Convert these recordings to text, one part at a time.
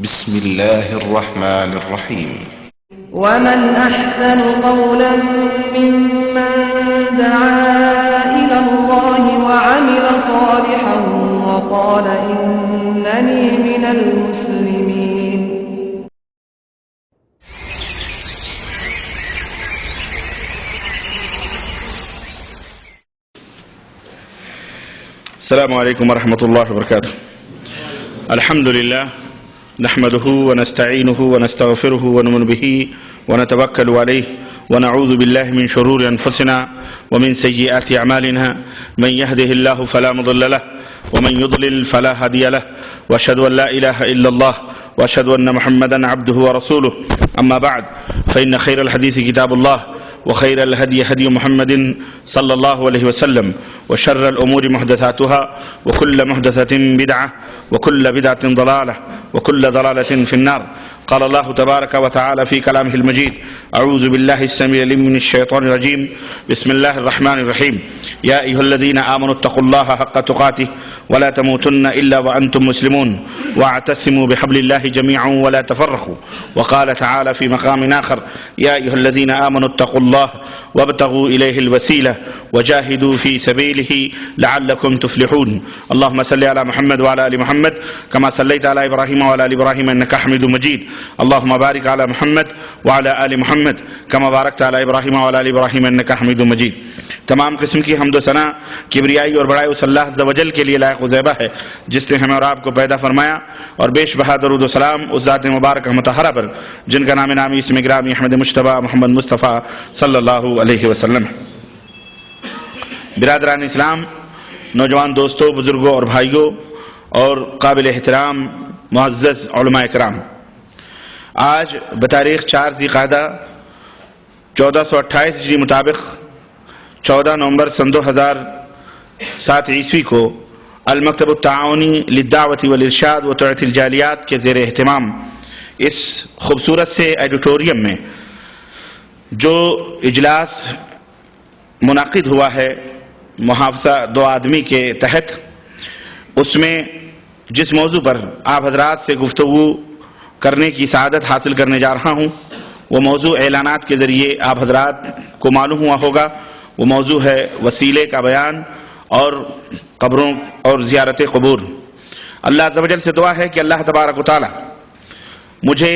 بسم الله الرحمن الرحيم ومن أحسن قولا ممن دعا إلى الله وعمل صالحا وقال إنني من المسلمين. السلام عليكم ورحمة الله وبركاته. الحمد لله نحمده ونستعينه ونستغفره ونؤمن به ونتوكل عليه ونعوذ بالله من شرور أنفسنا ومن سيئات أعمالنا، من يهده الله فلا مضل له ومن يضلل فلا هادي له، وأشهد أن لا إله إلا الله وأشهد أن محمدا عبده ورسوله. أما بعد فإن خير الحديث كتاب الله وخير الهدي هدي محمد صلى الله عليه وسلم، وشر الأمور محدثاتها وكل محدثة بدعة وكل بدعة ضلالة وكل ضلالة في النار. قال الله تبارك وتعالى في كلامه المجيد: أعوذ بالله السميع العليم من الشيطان الرجيم، بسم الله الرحمن الرحيم. يا أيها الذين آمنوا اتقوا الله حق تقاته ولا تموتن إلا وأنتم مسلمون واعتصموا بحبل الله جميعا ولا تفرقوا. وقال تعالى في مقام آخر: يا أيها الذين آمنوا اتقوا الله وابتغوا إليه الوسيلة وجاهدوا في سبيله لعلكم تفلحون. اللهم صل على محمد وعلى آل محمد كما صليت على إبراهيم وعلى آل إبراهيم إنك حميد مجيد. اللهم بارك على محمد وعلى آل محمد كما باركت على إبراهيم وعلى آل إبراهيم إنك حميد مجيد. تمام قسم کی حمد و ثنا، کبریائی اور بڑائی اس اللہ عز و جل کے لیے لائق و زیبہ ہے جس نے ہمیں اور آپ کو پیدا فرمایا، اور بیش بہا درود و سلام اس ذات مبارک مطہرہ پر جن کا نام نامی اسم گرامی احمد مجتبی محمد مصطفیٰ صلی اللہ علیہ وسلم. برادران اسلام، نوجوان دوستوں، بزرگوں اور بھائیوں اور قابل احترام معزز علماء کرام، آج بتاریخ 4 ذی القعدہ 1428 ہجری مطابق 14 نومبر سن 2007 عیسوی کو المکتب التعاونی للدعوت والارشاد و توعیت الجالیات کے زیر اہتمام اس خوبصورت سے ایڈیٹوریم میں جو اجلاس منعقد ہوا ہے محافظہ 2 آدمی کے تحت، اس میں جس موضوع پر آپ حضرات سے گفتگو کرنے کی سعادت حاصل کرنے جا رہا ہوں، وہ موضوع اعلانات کے ذریعے آپ حضرات کو معلوم ہوا ہوگا. وہ موضوع ہے وسیلے کا بیان اور قبروں اور زیارت قبور. اللہ عز و جل سے دعا ہے کہ اللہ تبارک و تعالی مجھے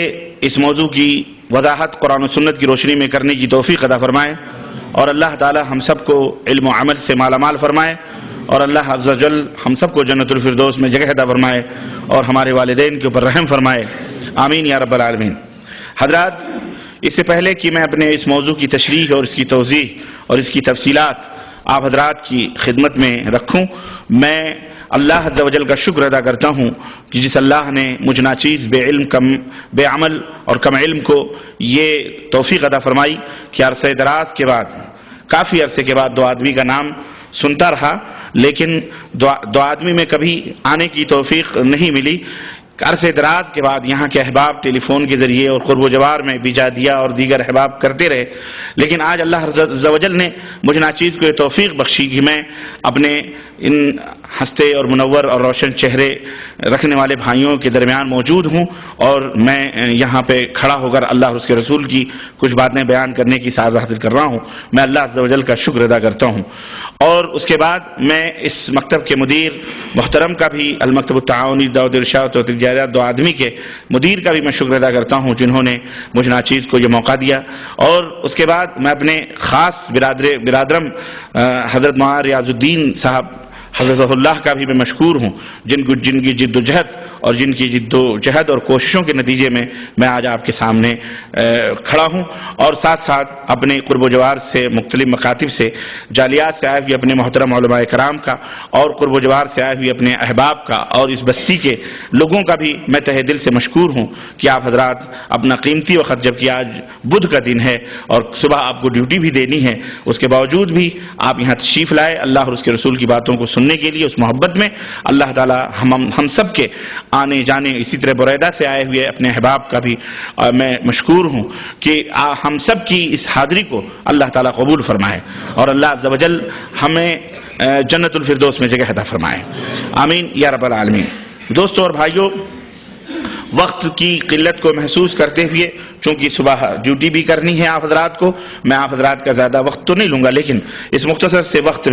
اس موضوع کی وضاحت قرآن و سنت کی روشنی میں کرنے کی توفیق عطا فرمائے، اور اللہ تعالی ہم سب کو علم و عمل سے مالا مال فرمائے، اور اللہ عز و جل ہم سب کو جنت الفردوس میں جگہ عطا فرمائے، اور ہمارے والدین کے اوپر رحم فرمائے. آمین یا رب العالمین. حضرات، اس سے پہلے کہ میں اپنے اس موضوع کی تشریح اور اس کی توضیح اور اس کی تفصیلات آپ حضرات کی خدمت میں رکھوں، میں اللہ عز و جل کا شکر ادا کرتا ہوں کہ جس اللہ نے مجھ ناچیز بے عمل اور کم علم کو یہ توفیق عطا فرمائی کہ عرصہ دراز کے بعد، کافی عرصے کے بعد 2 آدمی کا نام سنتا رہا، لیکن 2 آدمی میں کبھی آنے کی توفیق نہیں ملی. عرصے دراز کے بعد یہاں کے احباب ٹیلی فون کے ذریعے اور قرب و جوار میں بیجادیہ اور دیگر احباب کرتے رہے، لیکن آج اللہ عز و جل نے مجھ ناچیز کو یہ توفیق بخشی کہ میں اپنے ان ہنستے اور منور اور روشن چہرے رکھنے والے بھائیوں کے درمیان موجود ہوں، اور میں یہاں پہ کھڑا ہو کر اللہ اور اس کے رسول کی کچھ باتیں بیان کرنے کی سعادت حاصل کر رہا ہوں. میں اللہ عز و جل کا شکر ادا کرتا ہوں. اور اس کے بعد میں اس مکتب کے مدیر محترم کا بھی، المکتب التعاونی دعوت ارشاد و 2 آدمی کے مدیر کا بھی میں شکر ادا کرتا ہوں جنہوں نے مجھ ناچیز کو یہ موقع دیا. اور اس کے بعد میں اپنے خاص برادرم حضرت مولانا ریاض الدین صاحب حضرت اللہ کا بھی میں مشکور ہوں، جن کی جد و جہد اور جن کی جد و جہد اور کوششوں کے نتیجے میں آج آپ کے سامنے کھڑا ہوں. اور ساتھ ساتھ اپنے قرب و جوار سے، مختلف مکاتب سے، جالیات سے آئے ہوئے اپنے محترم علماء کرام کا، اور قرب و جوار سے آئے ہوئے اپنے احباب کا، اور اس بستی کے لوگوں کا بھی میں تہ دل سے مشکور ہوں کہ آپ حضرات اپنا قیمتی وقت، جبکہ آج بدھ کا دن ہے اور صبح آپ کو ڈیوٹی بھی دینی ہے، اس کے باوجود بھی آپ یہاں تشریف لائے اللہ اور اس کے رسول کی باتوں کو سننے کے لیے. اس محبت میں اللہ تعالی ہم سب کے آنے جانے، اسی طرح بریدہ سے آئے ہوئے اپنے احباب کا بھی میں مشکور ہوں کہ ہم سب کی اس حاضری کو اللہ تعالی قبول فرمائے، اور اللہ عز و جل ہمیں جنت الفردوس میں جگہ عطا فرمائے. آمین یا رب العالمین. دوستوں اور بھائیوں، وقت کی قلت کو محسوس کرتے ہوئے، چونکہ صبح ڈیوٹی بھی کرنی ہے آپ حضرات کو، میں آپ حضرات کا زیادہ وقت تو نہیں لوں گا، لیکن اس مختصر سے وقت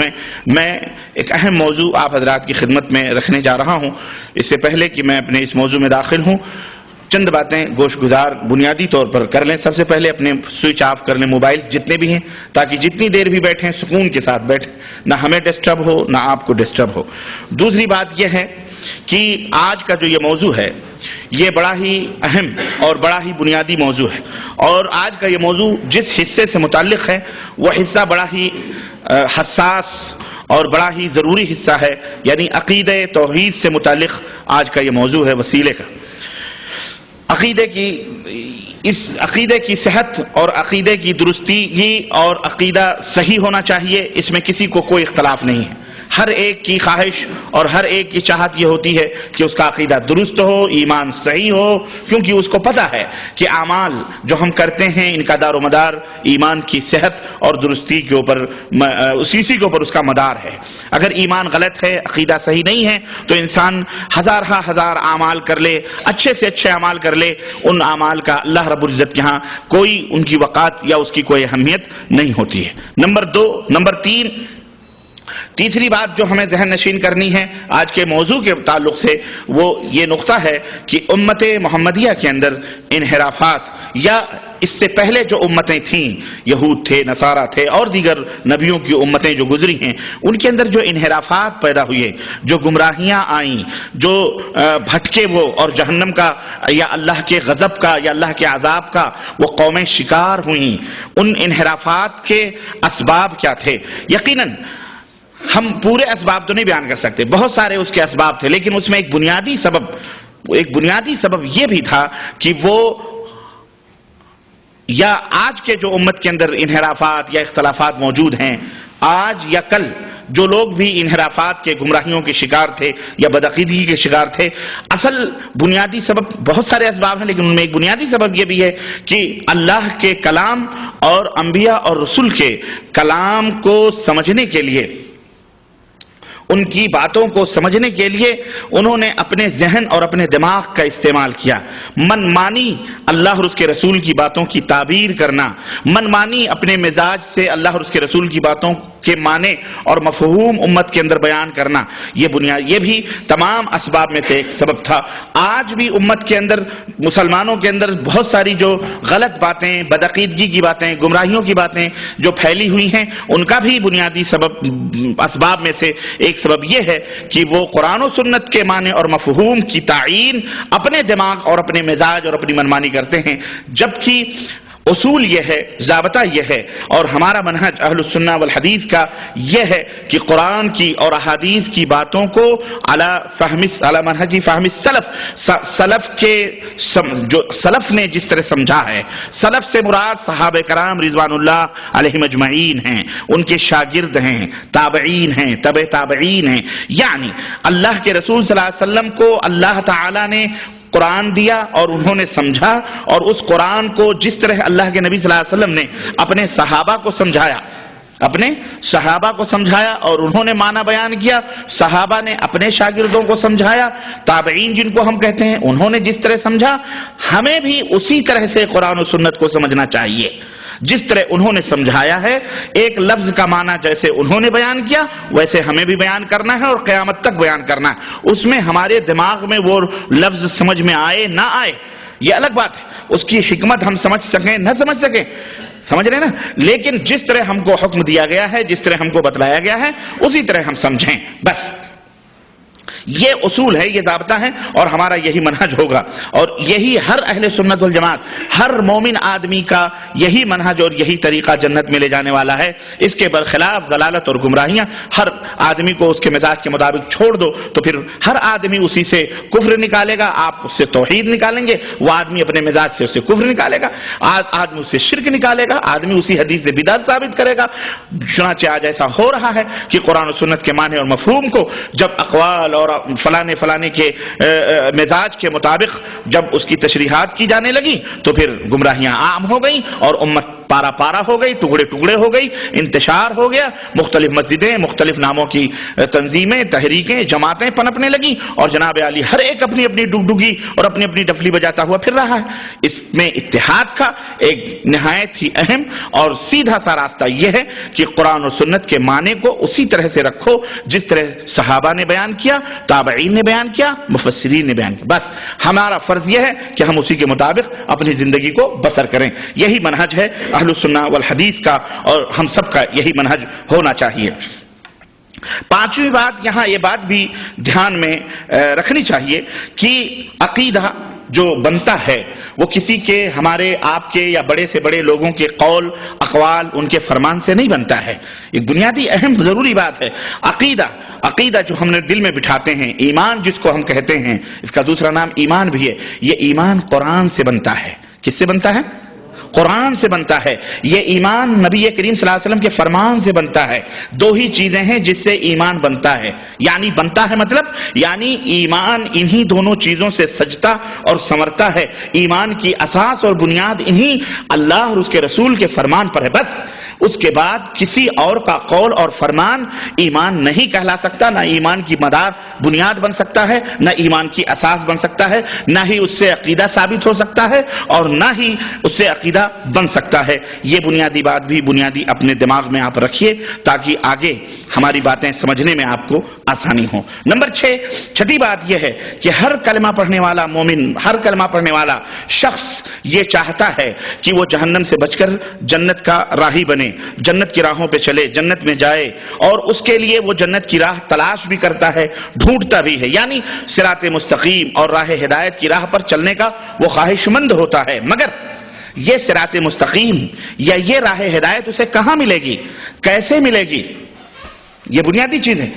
میں ایک اہم موضوع آپ حضرات کی خدمت میں رکھنے جا رہا ہوں۔ اس سے پہلے کہ میں اپنے اس موضوع میں داخل ہوں، چند باتیں گوش گزار بنیادی طور پر کر لیں۔ سب سے پہلے اپنے سوئچ آف کر لیں موبائلز جتنے بھی ہیں، تاکہ جتنی دیر بھی بیٹھیں سکون کے ساتھ بیٹھیں، نہ ہمیں ڈسٹرب ہو نہ آپ کو ڈسٹرب ہو۔ دوسری بات یہ ہے کہ آج کا جو یہ موضوع ہے یہ بڑا ہی اہم اور بڑا ہی بنیادی موضوع ہے، اور آج کا یہ موضوع جس حصے سے متعلق ہے وہ حصہ بڑا ہی حساس اور بڑا ہی ضروری حصہ ہے، یعنی عقیدہ توحید سے متعلق آج کا یہ موضوع ہے وسیلے کا۔ اس عقیدے کی صحت اور عقیدے کی درستگی اور عقیدہ صحیح ہونا چاہیے، اس میں کسی کو کوئی اختلاف نہیں ہے۔ ہر ایک کی خواہش اور ہر ایک کی چاہت یہ ہوتی ہے کہ اس کا عقیدہ درست ہو، ایمان صحیح ہو، کیونکہ اس کو پتہ ہے کہ اعمال جو ہم کرتے ہیں ان کا دار و مدار ایمان کی صحت اور درستی کے اوپر، اسی کے اوپر اس کا مدار ہے۔ اگر ایمان غلط ہے، عقیدہ صحیح نہیں ہے، تو انسان ہزار اعمال کر لے، اچھے سے اچھے اعمال کر لے، ان اعمال کا اللہ رب العزت کے ہاں کوئی ان کی وقات یا اس کی کوئی اہمیت نہیں ہوتی ہے۔ تیسری بات جو ہمیں ذہن نشین کرنی ہے آج کے موضوع کے تعلق سے، وہ یہ نقطہ ہے کہ امت محمدیہ کے اندر انحرافات، یا اس سے پہلے جو امتیں تھیں، یہود تھے، نصارہ تھے اور دیگر نبیوں کی امتیں جو گزری ہیں، ان کے اندر جو انحرافات پیدا ہوئے، جو گمراہیاں آئیں، جو بھٹکے وہ اور جہنم کا یا اللہ کے غضب کا یا اللہ کے عذاب کا وہ قومیں شکار ہوئیں، ان انحرافات کے اسباب کیا تھے؟ یقیناً ہم پورے اسباب تو نہیں بیان کر سکتے، بہت سارے اس کے اسباب تھے، لیکن اس میں ایک بنیادی سبب یہ بھی تھا کہ وہ، یا آج کے جو امت کے اندر انحرافات یا اختلافات موجود ہیں، آج یا کل جو لوگ بھی انحرافات کے، گمراہیوں کے شکار تھے یا بدعقیدگی کے شکار تھے، اصل بنیادی سبب، بہت سارے اسباب ہیں لیکن ان میں ایک بنیادی سبب یہ بھی ہے کہ اللہ کے کلام اور انبیاء اور رسول کے کلام کو سمجھنے کے لیے، ان کی باتوں کو سمجھنے کے لیے انہوں نے اپنے ذہن اور اپنے دماغ کا استعمال کیا۔ من مانی اللہ اور اس کے رسول کی باتوں کی تعبیر کرنا، من مانی اپنے مزاج سے اللہ اور اس کے رسول کی باتوں کے معنی اور مفہوم امت کے اندر بیان کرنا، یہ بھی تمام اسباب میں سے ایک سبب تھا۔ آج بھی امت کے اندر، مسلمانوں کے اندر بہت ساری جو غلط باتیں، بدعقیدگی کی باتیں، گمراہیوں کی باتیں جو پھیلی ہوئی ہیں، ان کا بھی بنیادی اسباب میں سے ایک سبب یہ ہے کہ وہ قرآن و سنت کے معنی اور مفہوم کی تعیین اپنے دماغ اور اپنے مزاج اور اپنی منمانی کرتے ہیں، جبکہ اصول یہ ہے، ضابطہ یہ ہے، اور ہمارا منہج اہل السنہ والحدیث کا یہ ہے کہ قرآن کی اور احادیث کی باتوں کو علی منہج فہم سلف نے جس طرح سمجھا ہے، سلف سے مراد صحابہ کرام رضوان اللہ علیہم اجمعین ہیں، ان کے شاگرد ہیں، تابعین ہیں، تبع تابعین ہیں، یعنی اللہ کے رسول صلی اللہ علیہ وسلم کو اللہ تعالی نے قرآن دیا اور انہوں نے سمجھا، اور اس قرآن کو جس طرح اللہ کے نبی صلی اللہ علیہ وسلم نے اپنے صحابہ کو سمجھایا اور انہوں نے معنی بیان کیا، صحابہ نے اپنے شاگردوں کو سمجھایا، تابعین جن کو ہم کہتے ہیں انہوں نے جس طرح سمجھا، ہمیں بھی اسی طرح سے قرآن و سنت کو سمجھنا چاہیے جس طرح انہوں نے سمجھایا ہے۔ ایک لفظ کا معنی جیسے انہوں نے بیان کیا ویسے ہمیں بھی بیان کرنا ہے اور قیامت تک بیان کرنا ہے۔ اس میں ہمارے دماغ میں وہ لفظ سمجھ میں آئے نہ آئے یہ الگ بات ہے، اس کی حکمت ہم سمجھ سکیں نہ سمجھ سکیں، سمجھ رہے نا، لیکن جس طرح ہم کو حکم دیا گیا ہے، جس طرح ہم کو بتلایا گیا ہے، اسی طرح ہم سمجھیں بس۔ یہ اصول ہے، یہ ضابطہ ہے، اور ہمارا یہی منہج ہوگا، اور یہی ہر اہل سنت والجماعت، ہر مومن آدمی کا یہی منہج اور یہی طریقہ جنت میں لے جانے والا ہے۔ اس کے برخلاف ضلالت اور گمراہیاں، ہر آدمی کو اس کے مزاج کے مطابق چھوڑ دو تو پھر ہر آدمی اسی سے کفر نکالے گا، آپ اس سے توحید نکالیں گے، وہ آدمی اپنے مزاج سے اسے کفر نکالے گا، آدمی اس سے شرک نکالے گا، آدمی اسی حدیث سے بدعت ثابت کرے گا۔ چنانچہ آج ایسا ہو رہا ہے کہ قرآن و سنت کے معنی اور مفہوم کو جب اقوال اور فلانے کے مزاج کے مطابق جب اس کی تشریحات کی جانے لگی تو پھر گمراہیاں عام ہو گئیں اور امت پارا پارا ہو گئی، ٹکڑے ٹکڑے ہو گئی، انتشار ہو گیا، مختلف مسجدیں، مختلف ناموں کی تنظیمیں، تحریکیں، جماعتیں پنپنے لگیں، اور جناب علی ہر ایک اپنی اپنی ڈگڈگی اور اپنی اپنی ڈفلی بجاتا ہوا پھر رہا ہے۔ اس میں اتحاد کا ایک نہایت ہی اہم اور سیدھا سا راستہ یہ ہے کہ قرآن و سنت کے معنی کو اسی طرح سے رکھو جس طرح صحابہ نے بیان کیا، تابعین نے بیان کیا، مفسرین نے بیان کیا۔ بس ہمارا فرض یہ ہے کہ ہم اسی کے مطابق اپنی زندگی کو بسر کریں۔ یہی منہج ہے اہل السنہ والحدیث کا، اور ہم سب کا یہی منہج ہونا چاہیے۔ پانچویں بات، یہاں یہ بات بھی دھیان میں رکھنی چاہیے کہ عقیدہ جو بنتا ہے وہ کسی کے، ہمارے آپ کے یا بڑے سے بڑے لوگوں کے قول، اقوال، ان کے فرمان سے نہیں بنتا ہے۔ ایک بنیادی اہم ضروری بات ہے عقیدہ جو ہم نے دل میں بٹھاتے ہیں، ایمان جس کو ہم کہتے ہیں، اس کا دوسرا نام ایمان بھی ہے۔ یہ ایمان قرآن سے بنتا ہے۔ کس سے بنتا ہے؟ قرآن سے بنتا ہے۔ یہ ایمان نبی کریم صلی اللہ علیہ وسلم کے فرمان سے بنتا ہے۔ دو ہی چیزیں ہیں جس سے ایمان بنتا ہے، یعنی بنتا ہے مطلب یعنی ایمان انہی دونوں چیزوں سے سجتا اور سنورتا ہے۔ ایمان کی اساس اور بنیاد انہی اللہ اور اس کے رسول کے فرمان پر ہے۔ بس اس کے بعد کسی اور کا قول اور فرمان ایمان نہیں کہلا سکتا، نہ ایمان کی مدار بنیاد بن سکتا ہے، نہ ایمان کی اساس بن سکتا ہے، نہ ہی اس سے عقیدہ ثابت ہو سکتا ہے، اور نہ ہی اس سے عقیدہ بن سکتا ہے۔ یہ بنیادی بات بھی بنیادی اپنے دماغ میں آپ رکھیے تاکہ آگے ہماری باتیں سمجھنے میں آپ کو آسانی ہو۔ نمبر 6، چھٹی بات یہ ہے کہ ہر کلمہ پڑھنے والا مومن، ہر کلمہ پڑھنے والا شخص یہ چاہتا ہے کہ وہ جہنم سے بچ کر جنت کا راہی بنے، جنت کی راہوں پہ چلے، جنت میں جائے، اور اس کے لیے وہ جنت کی راہ تلاش بھی کرتا ہے، ڈھونڈتا بھی ہے، یعنی صراط مستقیم اور راہ ہدایت کی راہ پر چلنے کا وہ خواہش مند ہوتا ہے۔ مگر یہ صراط مستقیم یا یہ راہ ہدایت اسے کہاں ملے گی، کیسے ملے گی؟ یہ بنیادی چیز ہے۔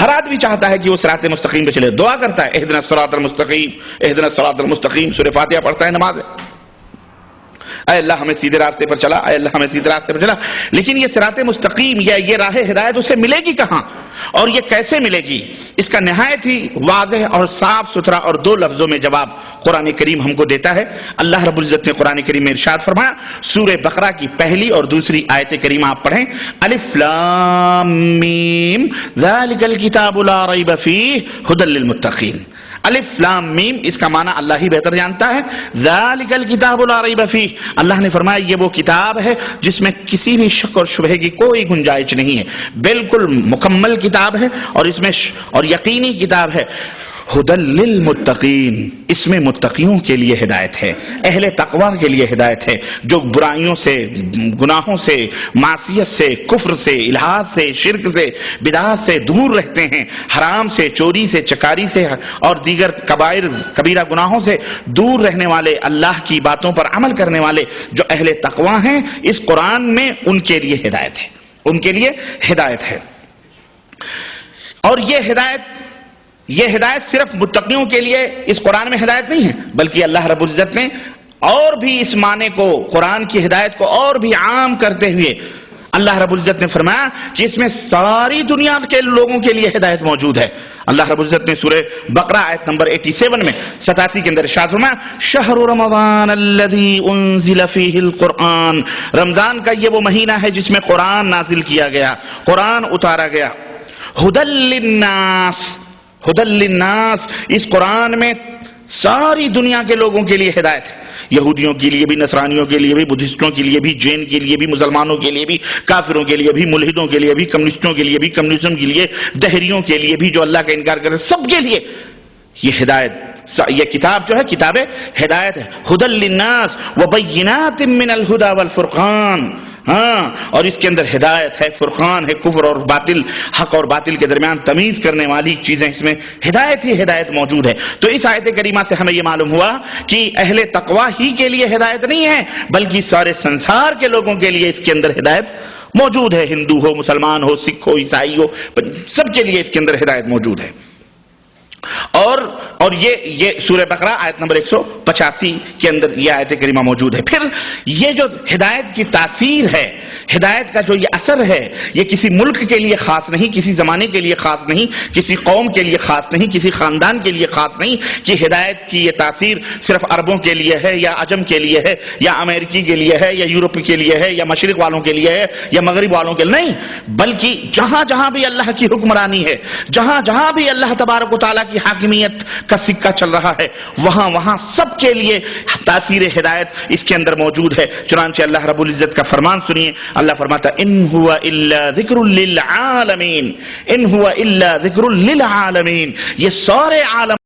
ہر آدمی چاہتا ہے کہ وہ صراط مستقیم پہ چلے، دعا کرتا ہے اہدنا الصراط المستقیم، اہدنا الصراط المستقیم، سورہ فاتحہ پڑھتا ہے نماز ہے، اے اللہ ہمیں سیدھے راستے پر چلا، اے اللہ ہمیں سیدھے راستے پر چلا۔ لیکن یہ صراط مستقیم یا یہ راہ ہدایت اسے ملے گی کہاں، اور یہ کیسے ملے گی؟ اس کا نہایت ہی واضح اور صاف ستھرا اور دو لفظوں میں جواب قرآن کریم ہم کو دیتا ہے۔ اللہ رب العزت نے قرآن کریم میں ارشاد فرمایا، سورہ بقرہ کی پہلی اور دوسری آیت کریمہ آپ پڑھیں، الف لام میم ذالک الکتاب لا ریب فیہ ھدی للمتقین۔ الف لام میم، اس کا معنی اللہ ہی بہتر جانتا ہے۔ ذالک الکتاب لا ریب فیہ، اللہ نے فرمایا یہ وہ کتاب ہے جس میں کسی بھی شک اور شبہے کی کوئی گنجائش نہیں ہے، بالکل مکمل کتاب ہے، اور اس میں اور یقینی کتاب ہے۔ ھدی للمتقین، اس میں متقیوں کے لیے ہدایت ہے، اہل تقوی کے لیے ہدایت ہے، جو برائیوں سے، گناہوں سے، معصیت سے، کفر سے، الحاد سے، شرک سے، بدعات سے دور رہتے ہیں، حرام سے، چوری سے، چکاری سے اور دیگر کبیرہ گناہوں سے دور رہنے والے، اللہ کی باتوں پر عمل کرنے والے جو اہل تقوی ہیں، اس قرآن میں ان کے لیے ہدایت ہے، ان کے لیے ہدایت ہے۔ اور یہ ہدایت صرف متقیوں کے لیے اس قرآن میں ہدایت نہیں ہے، بلکہ اللہ رب العزت نے اور بھی اس معنی کو، قرآن کی ہدایت کو اور بھی عام کرتے ہوئے اللہ رب العزت نے فرمایا کہ اس میں ساری دنیا کے لوگوں کے لیے ہدایت موجود ہے۔ اللہ رب العزت نے سورہ بقرہ آیت نمبر 87 میں 87 کے اندر ارشاد فرمایا، شہر رمضان الذی انزل فیہ القرآن، رمضان کا یہ وہ مہینہ ہے جس میں قرآن نازل کیا گیا، قرآن اتارا گیا، ھدی للناس، ھدی للناس، اس قرآن میں ساری دنیا کے لوگوں کے لیے ہدایت ہے، یہودیوں کے لیے بھی، نصرانیوں کے لیے بھی، بدھسٹوں کے لیے بھی، جین کے لیے بھی، مسلمانوں کے لیے بھی، کافروں کے لیے بھی، ملحدوں کے لیے بھی، کمیونسٹوں کے لیے بھی، کمیونزم کے لیے، دہریوں کے لیے بھی، جو اللہ کا انکار کرتے ہیں، سب کے لیے یہ ہدایت، یہ کتاب جو ہے کتاب ہدایت ہے۔ ھدی للناس وبینات من الھدی والفرقان، ہاں، اور اس کے اندر ہدایت ہے، فرقان ہے، کفر اور باطل، حق اور باطل کے درمیان تمیز کرنے والی چیزیں، اس میں ہدایت ہی ہدایت موجود ہے۔ تو اس آیت کریمہ سے ہمیں یہ معلوم ہوا کہ اہل تقوی ہی کے لیے ہدایت نہیں ہے، بلکہ سارے سنسار کے لوگوں کے لیے اس کے اندر ہدایت موجود ہے، ہندو ہو، مسلمان ہو، سکھ ہو، عیسائی ہو، سب کے لیے اس کے اندر ہدایت موجود ہے۔ اور یہ سورہ بقرہ آیت نمبر 185 کے اندر یہ آیت کریمہ موجود ہے۔ پھر یہ جو ہدایت کی تاثیر ہے، ہدایت کا جو یہ اثر ہے یہ کسی ملک کے لیے خاص نہیں، کسی زمانے کے لیے خاص نہیں، کسی قوم کے لیے خاص نہیں، کسی خاندان کے لیے خاص نہیں کہ ہدایت کی یہ تاثیر صرف عربوں کے لیے ہے یا عجم کے لیے ہے یا امریکی کے لیے ہے یا یورپ کے لیے ہے یا مشرق والوں کے لیے ہے یا مغرب والوں کے لیے، نہیں، بلکہ جہاں جہاں بھی اللہ کی حکمرانی ہے، جہاں جہاں بھی اللہ تبارک و تعالیٰ کی حاکمیت کا سکہ چل رہا ہے، وہاں وہاں سب کے لیے تاثیر ہدایت اس کے اندر موجود ہے۔ چنانچہ اللہ رب العزت کا فرمان سنیے، اللہ فرماتا ان هو الا ذکر للعالمین، ان هو الا ذکر للعالمین، یہ سارے عالم